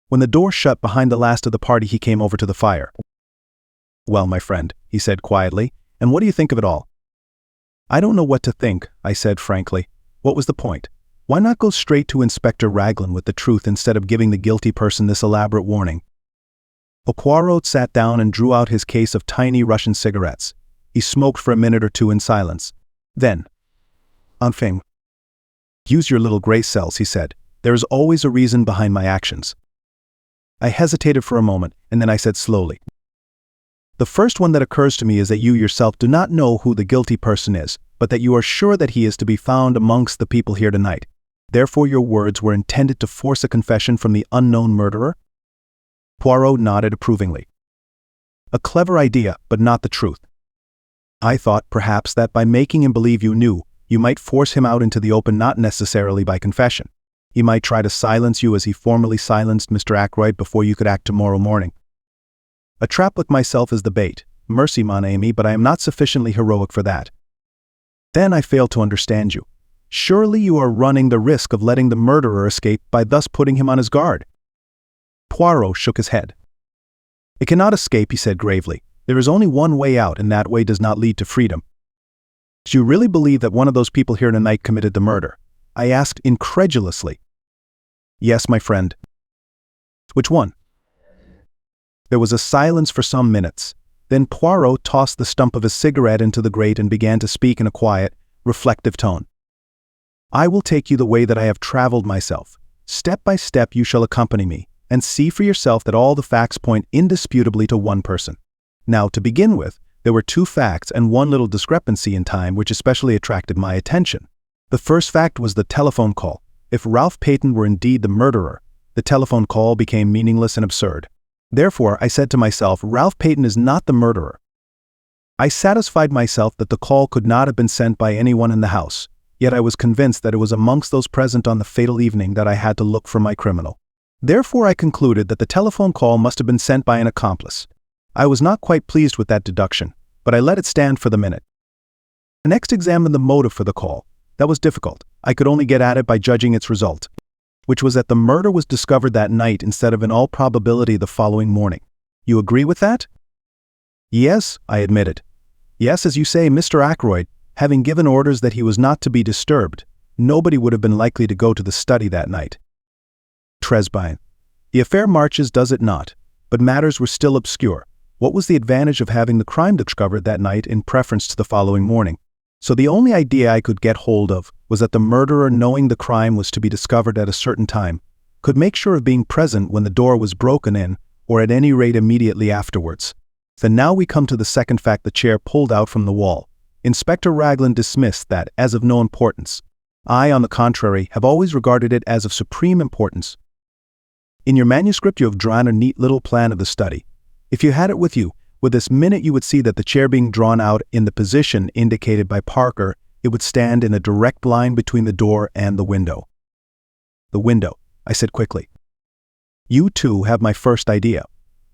A: When the door shut behind the last of the party, he came over to the fire. "Well, my friend," he said quietly, "and what do you think of it all?" "I don't know what to think," I said frankly. What was the point? Why not go straight to Inspector Raglan with the truth instead of giving the guilty person this elaborate warning? Poirot sat down and drew out his case of tiny Russian cigarettes. He smoked for a minute or two in silence. Then, "Enfin, use your little gray cells," he said. "There is always a reason behind my actions." I hesitated for a moment, and then I said slowly, "The first one that occurs to me is that you yourself do not know who the guilty person is, but that you are sure that he is to be found amongst the people here tonight. Therefore your words were intended to force a confession from the unknown murderer?" Poirot nodded approvingly. "A clever idea, but not the truth. I thought, perhaps, that by making him believe you knew, you might force him out into the open, not necessarily by confession. He might try to silence you as he formerly silenced Mr. Ackroyd before you could act tomorrow morning. A trap with myself is the bait. Mercy, mon ami, but I am not sufficiently heroic for that." "Then I fail to understand you. Surely you are running the risk of letting the murderer escape by thus putting him on his guard." Poirot shook his head. "It cannot escape," he said gravely. "There is only one way out, and that way does not lead to freedom." "Do you really believe that one of those people here tonight committed the murder?" I asked incredulously. "Yes, my friend." "Which one?" There was a silence for some minutes. Then Poirot tossed the stump of his cigarette into the grate and began to speak in a quiet, reflective tone. "I will take you the way that I have traveled myself. Step by step you shall accompany me, and see for yourself that all the facts point indisputably to one person. Now, to begin with, there were two facts and one little discrepancy in time which especially attracted my attention. The first fact was the telephone call. If Ralph Peyton were indeed the murderer, the telephone call became meaningless and absurd. Therefore, I said to myself, Ralph Peyton is not the murderer. I satisfied myself that the call could not have been sent by anyone in the house, yet I was convinced that it was amongst those present on the fatal evening that I had to look for my criminal. Therefore, I concluded that the telephone call must have been sent by an accomplice. I was not quite pleased with that deduction, but I let it stand for the minute. I next examined the motive for the call. That was difficult. I could only get at it by judging its result, which was that the murder was discovered that night instead of in all probability the following morning. You agree with that? Yes, I admitted. Yes, as you say, Mr. Ackroyd, having given orders that he was not to be disturbed, nobody would have been likely to go to the study that night. Tresbine. The affair marches, does it not? But matters were still obscure. What was the advantage of having the crime discovered that night in preference to the following morning? So the only idea I could get hold of was that the murderer, knowing the crime was to be discovered at a certain time, could make sure of being present when the door was broken in, or at any rate immediately afterwards. Then now we come to the second fact the chair pulled out from the wall. Inspector Raglan dismissed that as of no importance. I, on the contrary, have always regarded it as of supreme importance. In your manuscript you have drawn a neat little plan of the study. If you had it with you, with this minute you would see that the chair being drawn out in the position indicated by Parker, it would stand in a direct line between the door and the window. The window, I said quickly. You too have my first idea.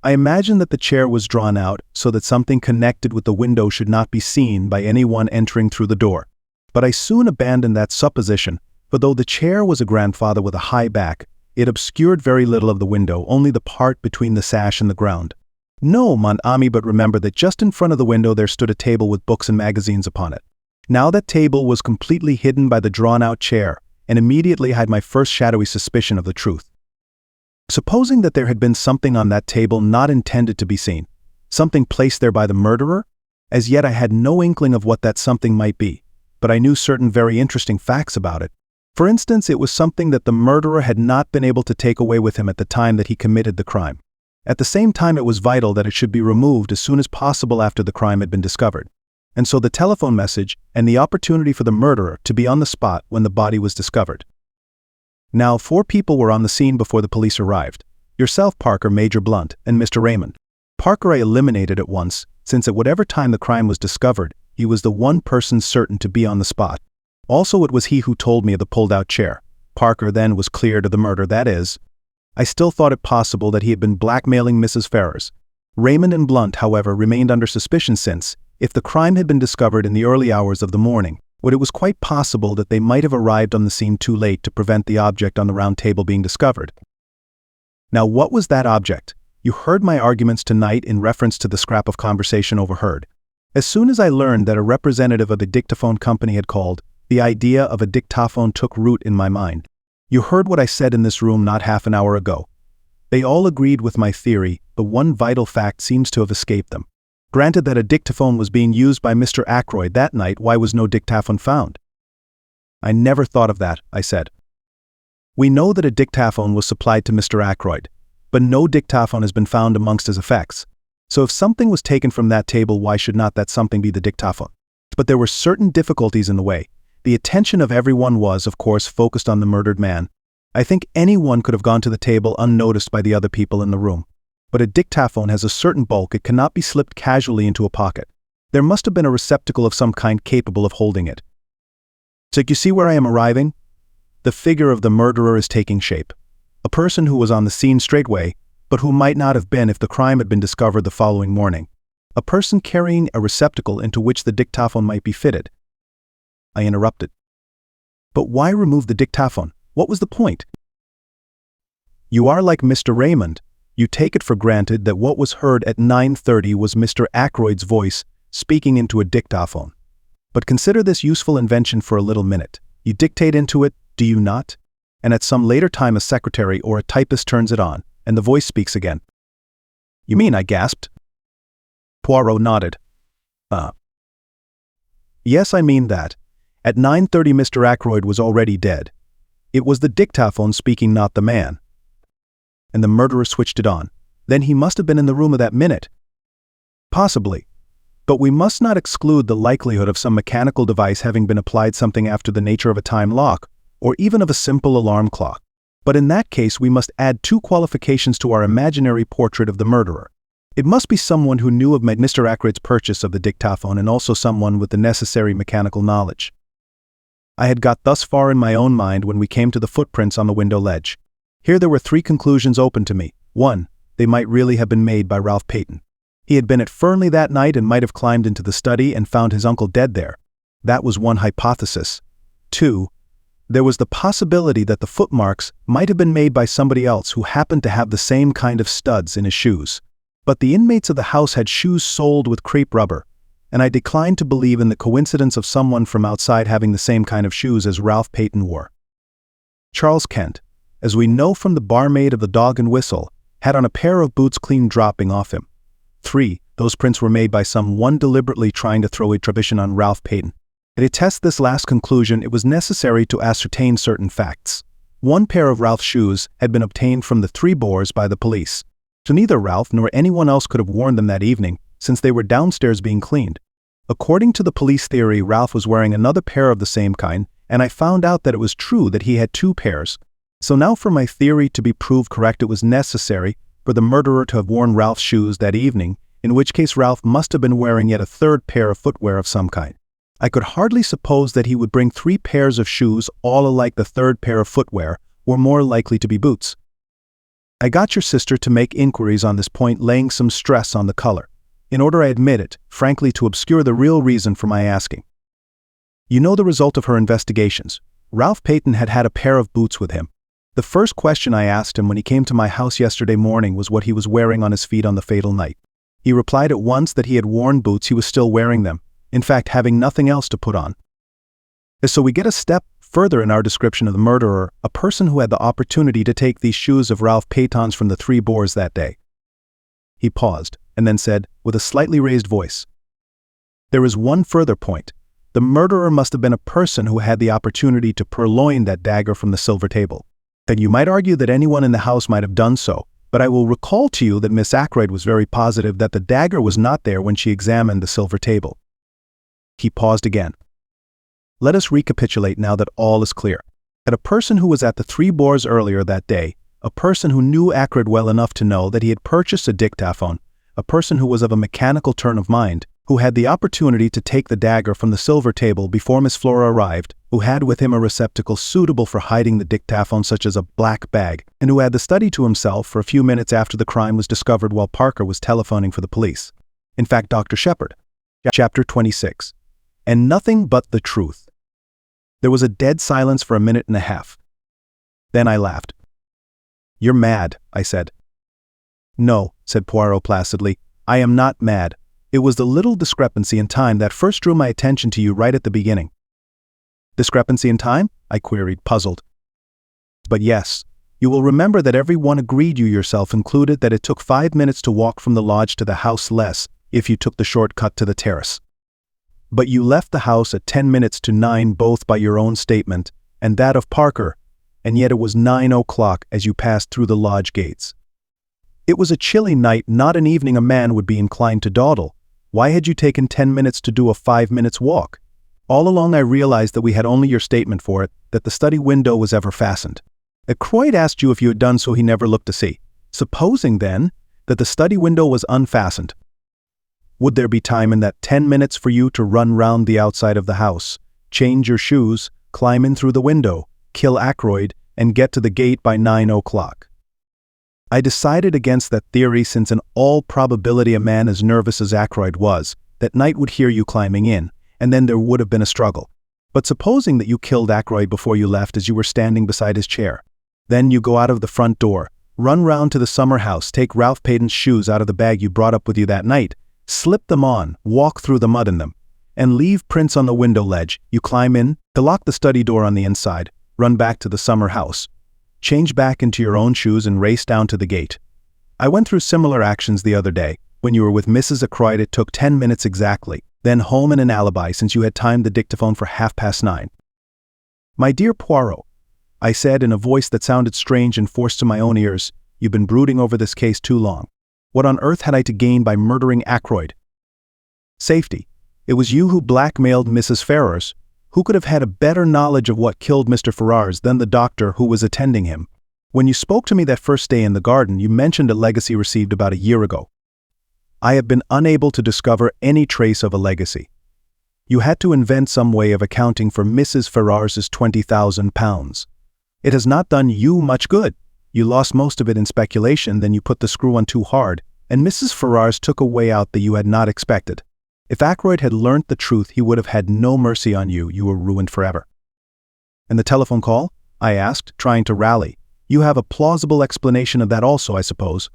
A: I imagine that the chair was drawn out so that something connected with the window should not be seen by anyone entering through the door. But I soon abandoned that supposition For though the chair was a grandfather with a high back, it obscured very little of the window, only the part between the sash and the ground. No, mon ami, but remember that just in front of the window there stood a table with books and magazines upon it. Now that table was completely hidden by the drawn-out chair, and immediately I had my first shadowy suspicion of the truth. Supposing that there had been something on that table not intended to be seen, something placed there by the murderer? As yet I had no inkling of what that something might be, but I knew certain very interesting facts about it. For instance, it was something that the murderer had not been able to take away with him at the time that he committed the crime. At the same time, it was vital that it should be removed as soon as possible after the crime had been discovered. And so the telephone message and the opportunity for the murderer to be on the spot when the body was discovered. Now, 4 people were on the scene before the police arrived. Yourself, Parker, Major Blunt, and Mr. Raymond. Parker I eliminated at once, since at whatever time the crime was discovered, he was the one person certain to be on the spot. Also, it was he who told me of the pulled-out chair. Parker then was cleared of the murder, that is. I still thought it possible that he had been blackmailing Mrs. Ferrars. Raymond and Blunt, however, remained under suspicion since, if the crime had been discovered in the early hours of the morning, it was quite possible that they might have arrived on the scene too late to prevent the object on the round table being discovered. Now, what was that object? You heard my arguments tonight in reference to the scrap of conversation overheard. As soon as I learned that a representative of the dictaphone company had called, the idea of a dictaphone took root in my mind. You heard what I said in this room not half an hour ago. They all agreed with my theory, but one vital fact seems to have escaped them. Granted that a dictaphone was being used by Mr. Ackroyd that night, why was no dictaphone found? I never thought of that, I said. We know that a dictaphone was supplied to Mr. Ackroyd, but no dictaphone has been found amongst his effects. So if something was taken from that table, why should not that something be the dictaphone? But there were certain difficulties in the way. The attention of everyone was, of course, focused on the murdered man. I think anyone could have gone to the table unnoticed by the other people in the room. But a dictaphone has a certain bulk, it cannot be slipped casually into a pocket. There must have been a receptacle of some kind capable of holding it. So you see where I am arriving? The figure of the murderer is taking shape. A person who was on the scene straightway, but who might not have been if the crime had been discovered the following morning. A person carrying a receptacle into which the dictaphone might be fitted. I interrupted. But why remove the dictaphone? What was the point? You are like Mr. Raymond. You take it for granted that what was heard at 9:30 was Mr. Ackroyd's voice speaking into a dictaphone. But consider this useful invention for a little minute. You dictate into it, do you not? And at some later time a secretary or a typist turns it on, and the voice speaks again. You mean, I gasped. Poirot nodded. Yes, I mean that. At 9:30 Mr. Ackroyd was already dead. It was the dictaphone speaking, not the man. And the murderer switched it on. Then he must have been in the room at that minute. Possibly. But we must not exclude the likelihood of some mechanical device having been applied something after the nature of a time lock, or even of a simple alarm clock. But in that case we must add 2 qualifications to our imaginary portrait of the murderer. It must be someone who knew of Mr. Ackroyd's purchase of the dictaphone and also someone with the necessary mechanical knowledge. I had got thus far in my own mind when we came to the footprints on the window ledge. Here there were 3 conclusions open to me. 1. They might really have been made by Ralph Peyton. He had been at Fernley that night and might have climbed into the study and found his uncle dead there. That was one hypothesis. 2. There was the possibility that the footmarks might have been made by somebody else who happened to have the same kind of studs in his shoes. But the inmates of the house had shoes soled with crepe rubber, and I declined to believe in the coincidence of someone from outside having the same kind of shoes as Ralph Peyton wore. Charles Kent, as we know from the barmaid of the Dog and Whistle, had on a pair of boots clean dropping off him. 3. Those prints were made by someone deliberately trying to throw a attribution on Ralph Peyton. To test this last conclusion, it was necessary to ascertain certain facts. 1 pair of Ralph's shoes had been obtained from the 3 Boars by the police. So neither Ralph nor anyone else could have worn them that evening, since they were downstairs being cleaned. According to the police theory, Ralph was wearing another pair of the same kind, and I found out that it was true that he had 2 pairs. So now for my theory to be proved correct, it was necessary for the murderer to have worn Ralph's shoes that evening, in which case Ralph must have been wearing yet a 3rd pair of footwear of some kind. I could hardly suppose that he would bring 3 pairs of shoes all alike. The 3rd pair of footwear were more likely to be boots. I got your sister to make inquiries on this point, laying some stress on the color, in order, I admit it, frankly, to obscure the real reason for my asking. You know the result of her investigations. Ralph Payton had had a pair of boots with him. The first question I asked him when he came to my house yesterday morning was what he was wearing on his feet on the fatal night. He replied at once that he had worn boots, he was still wearing them, in fact having nothing else to put on. So we get a step further in our description of the murderer, a person who had the opportunity to take these shoes of Ralph Payton's from the Three Boars that day. He paused, and then said, with a slightly raised voice, "There is one further point. The murderer must have been a person who had the opportunity to purloin that dagger from the silver table. That you might argue that anyone in the house might have done so, but I will recall to you that Miss Ackroyd was very positive that the dagger was not there when she examined the silver table." He paused again. "Let us recapitulate now that all is clear. That a person who was at the Three Boars earlier that day, a person who knew Ackroyd well enough to know that he had purchased a dictaphone, a person who was of a mechanical turn of mind, who had the opportunity to take the dagger from the silver table before Miss Flora arrived, who had with him a receptacle suitable for hiding the dictaphone such as a black bag, and who had the study to himself for a few minutes after the crime was discovered while Parker was telephoning for the police. In fact, Dr. Shepard." Chapter 26. And nothing but the truth. There was a dead silence for a minute and a half. Then I laughed. "You're mad," I said. "No," said Poirot placidly, "I am not mad. It was the little discrepancy in time that first drew my attention to you right at the beginning." "Discrepancy in time?" I queried, puzzled. "But yes, you will remember that everyone agreed, you yourself included, that it took 5 minutes to walk from the lodge to the house, less if you took the shortcut to the terrace. But you left the house at 10 minutes to 9 both by your own statement and that of Parker, and yet it was 9 o'clock as you passed through the lodge gates. It was a chilly night, not an evening a man would be inclined to dawdle. Why had you taken 10 minutes to do a 5 minutes walk? All along I realized that we had only your statement for it, that the study window was ever fastened. Ackroyd asked you if you had done so, he never looked to see. Supposing, then, that the study window was unfastened, would there be time in that 10 minutes for you to run round the outside of the house, change your shoes, climb in through the window, kill Ackroyd, and get to the gate by 9 o'clock? I decided against that theory, since in all probability a man as nervous as Ackroyd was, that night would hear you climbing in, and then there would have been a struggle. But supposing that you killed Ackroyd before you left as you were standing beside his chair. Then you go out of the front door, run round to the summer house, take Ralph Payton's shoes out of the bag you brought up with you that night, slip them on, walk through the mud in them, and leave prints on the window ledge. You climb in, to lock the study door on the inside, run back to the summer house, change back into your own shoes and race down to the gate. I went through similar actions the other day. When you were with Mrs. Ackroyd it took 10 minutes exactly, then home and an alibi since you had timed the dictaphone for 9:30. "My dear Poirot," I said in a voice that sounded strange and forced to my own ears, "you've been brooding over this case too long. What on earth had I to gain by murdering Ackroyd?" "Safety. It was you who blackmailed Mrs. Ferrars. Who could have had a better knowledge of what killed Mr. Ferrars than the doctor who was attending him? When you spoke to me that first day in the garden, you mentioned a legacy received about a year ago. I have been unable to discover any trace of a legacy. You had to invent some way of accounting for Mrs. Ferrars's £20,000. It has not done you much good. You lost most of it in speculation, then you put the screw on too hard, and Mrs. Ferrars took a way out that you had not expected. If Ackroyd had learnt the truth, he would have had no mercy on you. You were ruined forever." "And the telephone call?" I asked, trying to rally. "You have a plausible explanation of that also, I suppose?"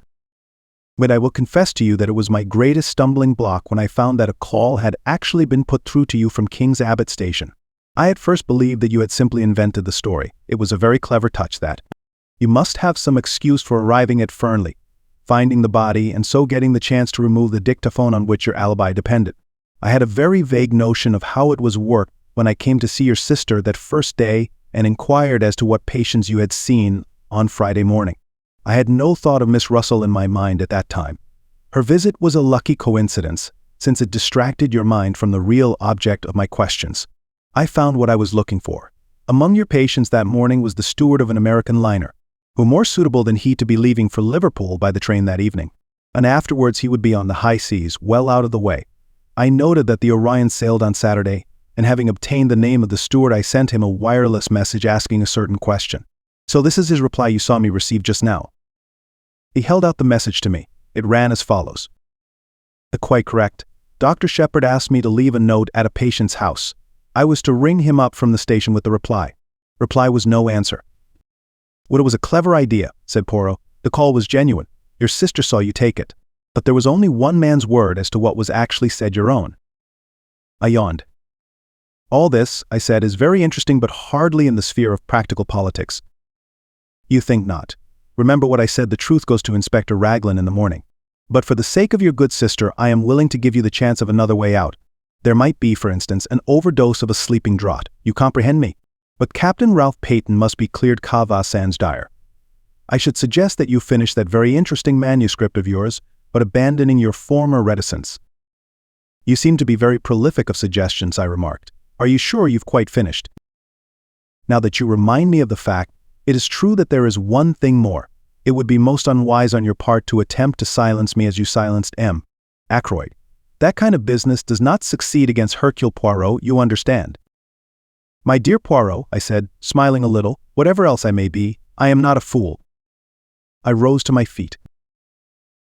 A: "But I will confess to you that it was my greatest stumbling block when I found that a call had actually been put through to you from King's Abbot Station. I at first believed that you had simply invented the story. It was a very clever touch, that. You must have some excuse for arriving at Fernley, finding the body, and so getting the chance to remove the dictaphone on which your alibi depended. I had a very vague notion of how it was worked when I came to see your sister that first day and inquired as to what patients you had seen on Friday morning. I had no thought of Miss Russell in my mind at that time. Her visit was a lucky coincidence, since it distracted your mind from the real object of my questions. I found what I was looking for. Among your patients that morning was the steward of an American liner, who more suitable than he to be leaving for Liverpool by the train that evening. And afterwards he would be on the high seas, well out of the way. I noted that the Orion sailed on Saturday, and having obtained the name of the steward, I sent him a wireless message asking a certain question. So this is his reply you saw me receive just now." He held out the message to me. It ran as follows. "Quite correct. Dr. Shepard asked me to leave a note at a patient's house. I was to ring him up from the station with the reply. Reply was no answer. "Well, it was a clever idea," said Poirot. "The call was genuine. Your sister saw you take it. But there was only one man's word as to what was actually said, your own." I yawned. "All this," I said, "is very interesting but hardly in the sphere of practical politics." "You think not. Remember what I said, the truth goes to Inspector Raglan in the morning. But for the sake of your good sister, I am willing to give you the chance of another way out. There might be, for instance, an overdose of a sleeping draught. You comprehend me? But Captain Ralph Peyton must be cleared cava sans dire. I should suggest that you finish that very interesting manuscript of yours, but abandoning your former reticence." "You seem to be very prolific of suggestions," I remarked. "Are you sure you've quite finished?" "Now that you remind me of the fact, it is true that there is one thing more. It would be most unwise on your part to attempt to silence me as you silenced M. Ackroyd. That kind of business does not succeed against Hercule Poirot, you understand." "My dear Poirot," I said, smiling a little, "whatever else I may be, I am not a fool." I rose to my feet.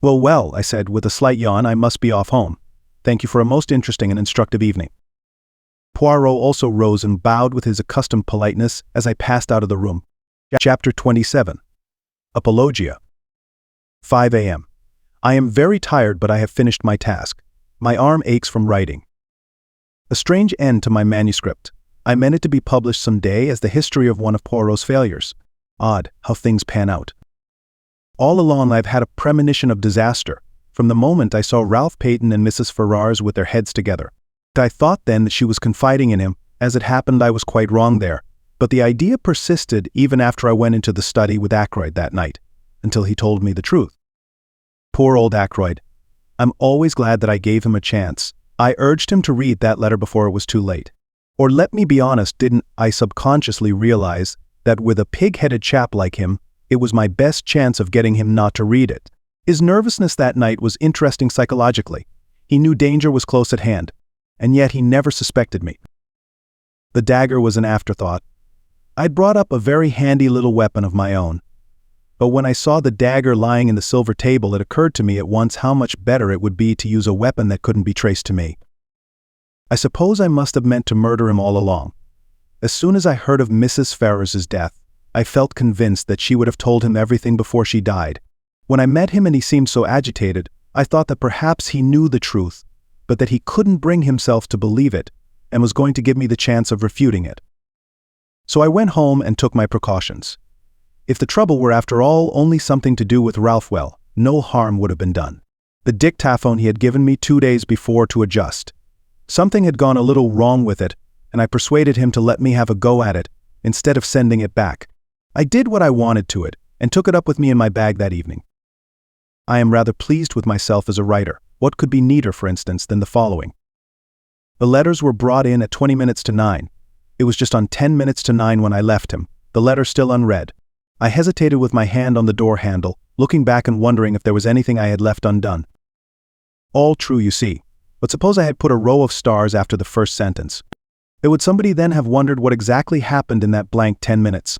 A: Well, I said with a slight yawn, "I must be off home. Thank you for a most interesting and instructive evening." Poirot also rose and bowed with his accustomed politeness as I passed out of the room. Chapter 27. Apologia. 5 a.m. I am very tired, but I have finished my task. My arm aches from writing. A strange end to my manuscript. I meant it to be published some day as the history of one of Poirot's failures. Odd how things pan out. All along I've had a premonition of disaster, from the moment I saw Ralph Peyton and Mrs. Ferrars with their heads together. I thought then that she was confiding in him. As it happened, I was quite wrong there, but the idea persisted even after I went into the study with Ackroyd that night, until he told me the truth. Poor old Ackroyd. I'm always glad that I gave him a chance. I urged him to read that letter before it was too late. Or let me be honest, didn't I subconsciously realize that with a pig-headed chap like him, it was my best chance of getting him not to read it? His nervousness that night was interesting psychologically. He knew danger was close at hand, and yet he never suspected me. The dagger was an afterthought. I'd brought up a very handy little weapon of my own. But when I saw the dagger lying in the silver table, it occurred to me at once how much better it would be to use a weapon that couldn't be traced to me. I suppose I must have meant to murder him all along. As soon as I heard of Mrs. Ferrars's death, I felt convinced that she would have told him everything before she died. When I met him and he seemed so agitated, I thought that perhaps he knew the truth, but that he couldn't bring himself to believe it, and was going to give me the chance of refuting it. So I went home and took my precautions. If the trouble were after all only something to do with Ralph, well, no harm would have been done. The dictaphone he had given me 2 days before to adjust. Something had gone a little wrong with it, and I persuaded him to let me have a go at it, instead of sending it back. I did what I wanted to it, and took it up with me in my bag that evening. I am rather pleased with myself as a writer. What could be neater, for instance, than the following? The letters were brought in at 20 minutes to 9. It was just on 10 minutes to 9 when I left him, the letter still unread. I hesitated with my hand on the door handle, looking back and wondering if there was anything I had left undone. All true, you see. But suppose I had put a row of stars after the first sentence. Would somebody then have wondered what exactly happened in that blank 10 minutes?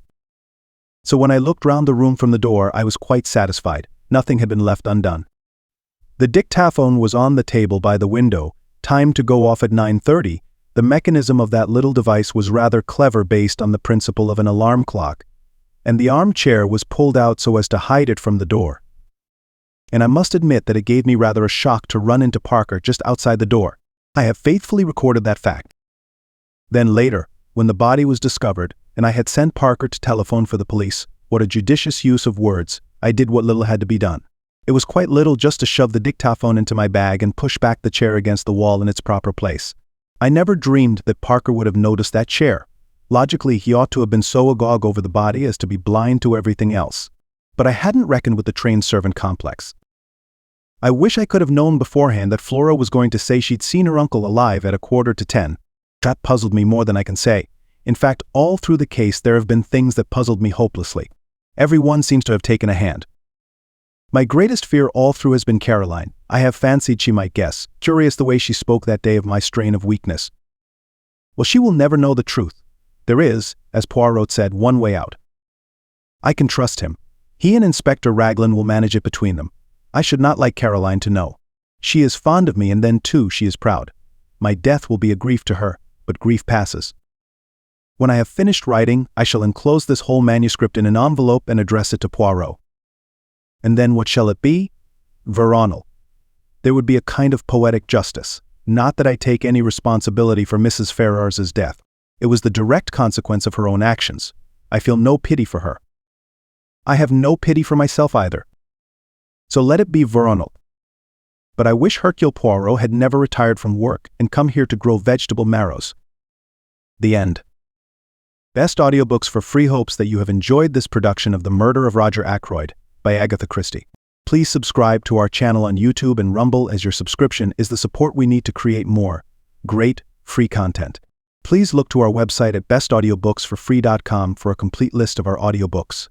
A: So when I looked round the room from the door, I was quite satisfied. Nothing had been left undone. The dictaphone was on the table by the window, timed to go off at 9:30. The mechanism of that little device was rather clever, based on the principle of an alarm clock, and the armchair was pulled out so as to hide it from the door. And I must admit that it gave me rather a shock to run into Parker just outside the door. I have faithfully recorded that fact. Then later, when the body was discovered, and I had sent Parker to telephone for the police, what a judicious use of words, I did what little had to be done. It was quite little just to shove the dictaphone into my bag and push back the chair against the wall in its proper place. I never dreamed that Parker would have noticed that chair. Logically, he ought to have been so agog over the body as to be blind to everything else. But I hadn't reckoned with the trained servant complex. I wish I could have known beforehand that Flora was going to say she'd seen her uncle alive at 9:45. That puzzled me more than I can say. In fact, all through the case there have been things that puzzled me hopelessly. Every one seems to have taken a hand. My greatest fear all through has been Caroline. I have fancied she might guess. Curious the way she spoke that day of my strain of weakness. Well, she will never know the truth. There is, as Poirot said, one way out. I can trust him. He and Inspector Raglan will manage it between them. I should not like Caroline to know. She is fond of me, and then too she is proud. My death will be a grief to her, but grief passes. When I have finished writing, I shall enclose this whole manuscript in an envelope and address it to Poirot. And then what shall it be? Veronal. There would be a kind of poetic justice. Not that I take any responsibility for Mrs. Ferrars's death. It was the direct consequence of her own actions. I feel no pity for her. I have no pity for myself either. So let it be Veronal. But I wish Hercule Poirot had never retired from work and come here to grow vegetable marrows. The end. Best audiobooks for free hopes that you have enjoyed this production of The Murder of Roger Ackroyd by Agatha Christie. Please subscribe to our channel on YouTube and Rumble, as your subscription is the support we need to create more great, free content. Please look to our website at bestaudiobooksforfree.com for a complete list of our audiobooks.